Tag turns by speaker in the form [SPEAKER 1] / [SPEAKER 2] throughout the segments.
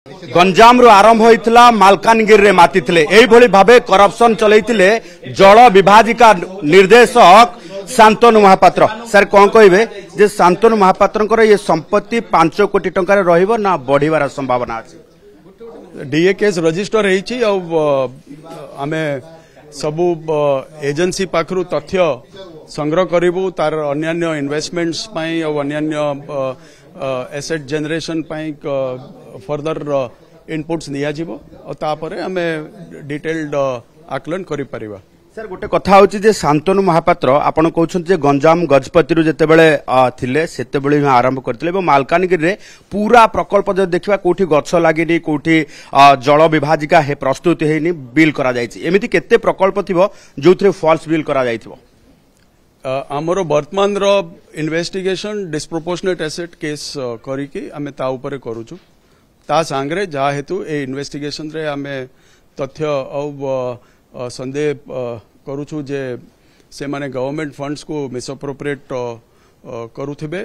[SPEAKER 1] गंजाम आरंभ होता मालकानगिरी रे मातिथिले एई भली भाबे करप्शन चलैथिले जल विभाजिका निर्देशक शांतनु महापात्र। सर कौन कहे जे शांतनु महापात्र ये संपत्ति 5 कोटी टंका रहिबो ना बढ़िवार संभावना अछि?
[SPEAKER 2] डीए केस रजिस्टर हेछि आमे सबु एजेंसी पाखरु तथ्य संग्रह करिवु तार अन्यान्य इन्वेस्टमेंट्स पई और अन्यान्य एसेट जनरेशन पई फर्दर इनपुट्स निया जिवो और तापरे आमे डिटेल्ड आकलन करि परिबा।
[SPEAKER 1] सर गोटे कथा होची जे शांतनु महापात्र आपण कहउछन जे गंजाम गजपति रु जेतेबेले थिले सेतेबेले आरंभ करथिले एवं मालकानगिरी रे पूरा प्रकल्प जो देखिबा कोठी गछ लागिनी कोठी जल विभाजिका हे प्रस्तुत हेनी बिल करा जायछि एमिति केते प्रकल्प थिबो जोथरे फॉल्स बिल करा जायथिबो?
[SPEAKER 2] आमर वर्तमान रो इन्वेस्टिगेशन डिस्प्रोपोर्शनेट एसेट केस करिकि आमे ता ऊपर करूछु ता सांगरे जा हेतु ए इन्वेस्टिगेशन रे आमे तथ्य औ संदेह करूछु जे से माने गवर्नमेंट फंड्स को मिसअप्रोप्रिएट करूथिबे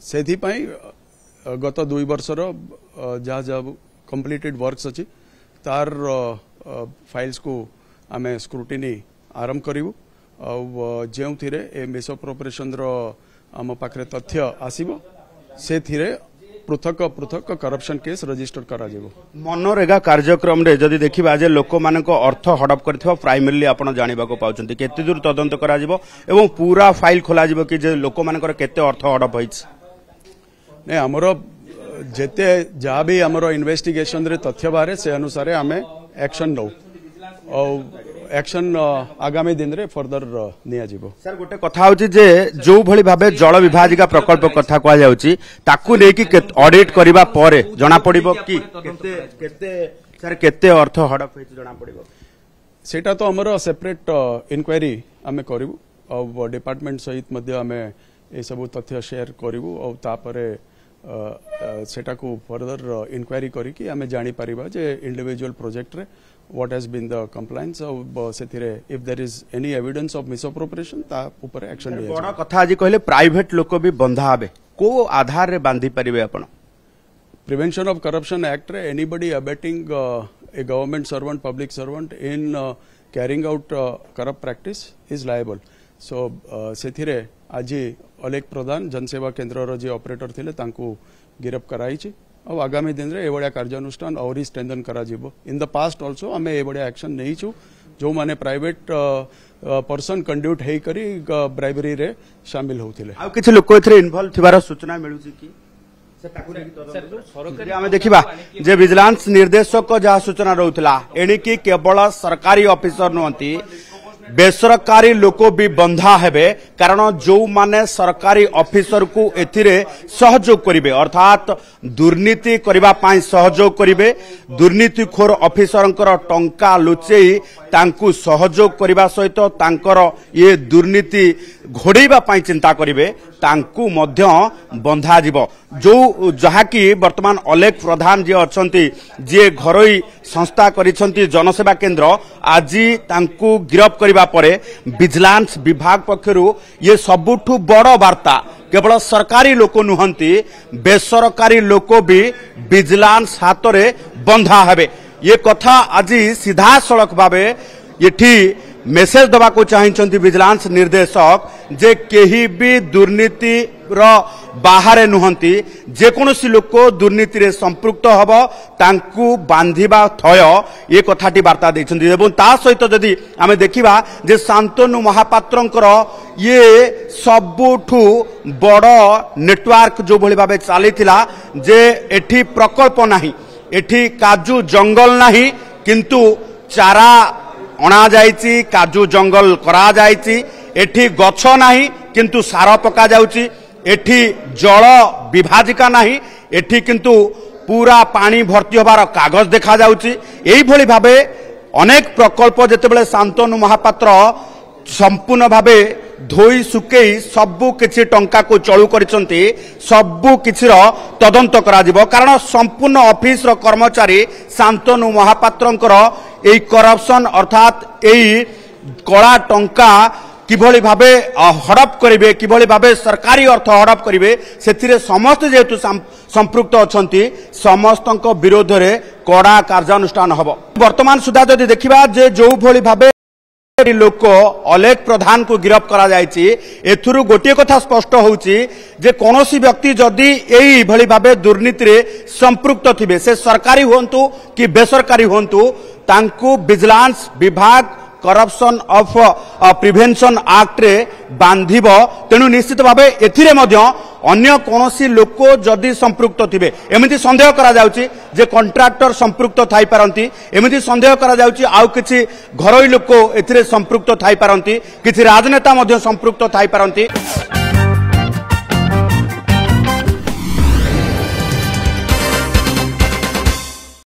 [SPEAKER 2] सेथि पई गत 2 वर्षर जा जा कंप्लीटेड वर्क्स अछि तार फाइल्स को आमे स्क्रूटिनी आरंभ करिवु जो ए मिसअप्रोप्रिएशन रो आम पाखरे तथ्य आसीबो से थिरे पृथक पृथक करप्शन केस रजिस्टर करा जेबो।
[SPEAKER 1] मनरेगा कार्यक्रम रे जदि देखिबा जे लोक मानको अर्थ हड़प करथिबा प्राइमरीली आपण जानिबा को पाउचंती केते दूर तदंत करा जेबो एवं पूरा फाइल खोला जेबो कि जे लोक मानकर केते अर्थ हड़प होइछ?
[SPEAKER 2] ने हमरो जेते जा भी हमरो इन्वेस्टिगेशन रे तथ्य बारे से अनुसार आमे एक्शन लो और एक्शन आगामी दिन रे फर्दर निया जिवो।
[SPEAKER 1] सर गोटे कथा होची जे जो भली भाबे जल विभाजिका प्रकल्प कथा कहा जाउची ताकू लेकी ऑडिट करबा परे जणा पड़िबो कि केते अर्थ हड़प होइछ जणा पड़िबो?
[SPEAKER 2] सेटा तो हमरो सेपरेट इंक्वायरी आमे करिवु और डिपार्टमेंट सहित मध्ये आमे ए सब तथ्य शेयर करिवु और तापरे सेटा को फर्दर इंक्वायरी करिकि आमे जानि परिबा जे इंडिविजुअल प्रोजेक्ट रे what has been the compliance of सेथिरे if there is any evidence of misappropriation ता ऊपर एक्शन लिया।
[SPEAKER 1] बड़ा कथा आज कहले प्राइवेट लोक भी बंधा हबे को आधार रे बांधी परिबे आपण?
[SPEAKER 2] प्रिवेंशन ऑफ करप्शन एक्ट रे anybody abetting a government servant public servant in carrying out corrupt practice is liable. So सेथिरे आज अलेख प्रधान जनसेवा केंद्र रो जे ऑपरेटर थिले तांको गिरफ्त कराइछि और आगामी दिन रे एवढिया कार्यानुष्ठान और स्ट्रेंथन करा जिवो। इन द पास्ट आल्सो आमे एवढिया एक्शन नहीं छु जो माने प्राइवेट पर्सन कंड्यूट हेई करी ब्राइबरी रे शामिल होथिले।
[SPEAKER 1] आ किछ लोक एथरे इन्वॉल्व थिबार सूचना मिलुछि कि से ताकू नेकी तदंत आमे देखिबा जे विजिलेंस निर्देशक जहा सूचना रहउतला एणिकी केवल सरकारी ऑफिसर नहंती बेसरकारी लोक भी बंधा हेबे कारण जो माने सरकारी ऑफिसर को एथिरे सहयोग करिवे अर्थात दुर्नीति करिबा पाई सहयोग करिवे दुर्नीतिखोर ऑफिसरंकर टंका लुचेई तांकु सहयोग करिबा सहित तांकर ये दुर्नीति घोड़ेबा पाई चिंता करिवे तांकु मध्य बंधा जीव जो जहाकी वर्तमान अलेख प्रधान जे अछंती जे घरोई संस्था करिसंती जनसेवा केंद्र आज तांकु गिरफ्त करिबा परे विजिलेंस विभाग पक्षरु ये सबुठु बड़ वार्ता केवल सरकारी लोक नुहंती बेसरकारी लोक भी विजिलेंस हाथ रे बंधा हेबे ये कथा आज सीधा सड़क भावे एठी मेसेज दबा को चाहिए विजिलेंस निर्देशक जे केही भी दुर्नीति रो बाहर नुहंती जेकोसी लोक दुर्नीति रे संपृक्त हब तांकु बांधिबा थय ये कथाटी वार्ता देछंती एवं ता सहित जदि आमे देखिबा जे शांतनु महापात्रंकर ये सबुठु बड़ नेटवर्क जो भली भाबे चलीथिला जे एठी प्रकल्प नाही एठी काजू जंगल नाही किंतु चारा अणा जाइछि काजू जंगल करा जाइछि एठी गछ नाही किंतु सार पका जाउछि एठी जल विभाजिका नाही एठी किंतु पूरा पानी भर्ती होबार कागज देखा जाउछि। एई भली भाबे अनेक प्रकल्प जेतेबेले शांतनु महापात्र संपूर्ण भावे धोई सुकेई सबु किछि टंका को चळू करिसंती सबु किछिर तदंत करा जिवो कारण संपूर्ण ऑफिस रो कर्मचारी शांतनु महापात्रंकर एई करप्शन अर्थात एई कला टंका किभली भाबे हड़प करिवे किभली भाबे सरकारी अर्थ हड़प करिवे सेथिरे समस्त जेतु संपृक्त अछंती समस्तक विरोध रे कड़ा कार्यानुष्ठान हबो। वर्तमान सुधा जदि देखिबा जे जो भली भाबे लोक अलेख प्रधान को गिरफ करा जायछि एथुरु गोटे कथा स्पष्ट होउछि जे कोनोसी व्यक्ति जदि एई भली भाबे दुर्नीति रे संपृक्त थिबे से सरकारी होंतु कि बेसरकारी होंतु तांकु विजिलेंस विभाग करप्शन ऑफ प्रिवेंशन एक्ट रे बांधिबो। तेणु निश्चित भाबे एथिरे मध्य अन्य कोनोसी लोक जदि संपृक्त थिबे एमिति संदेह करा जाउछि जे कॉन्ट्रैक्टर संपृक्त थाई पारंती एमिति संदेह करा जाउछि आउ किछि घरोई लोक एथिरे संपृक्त थाई पारंती किछि राजनेता मध्य संपृक्त थाई पारंती।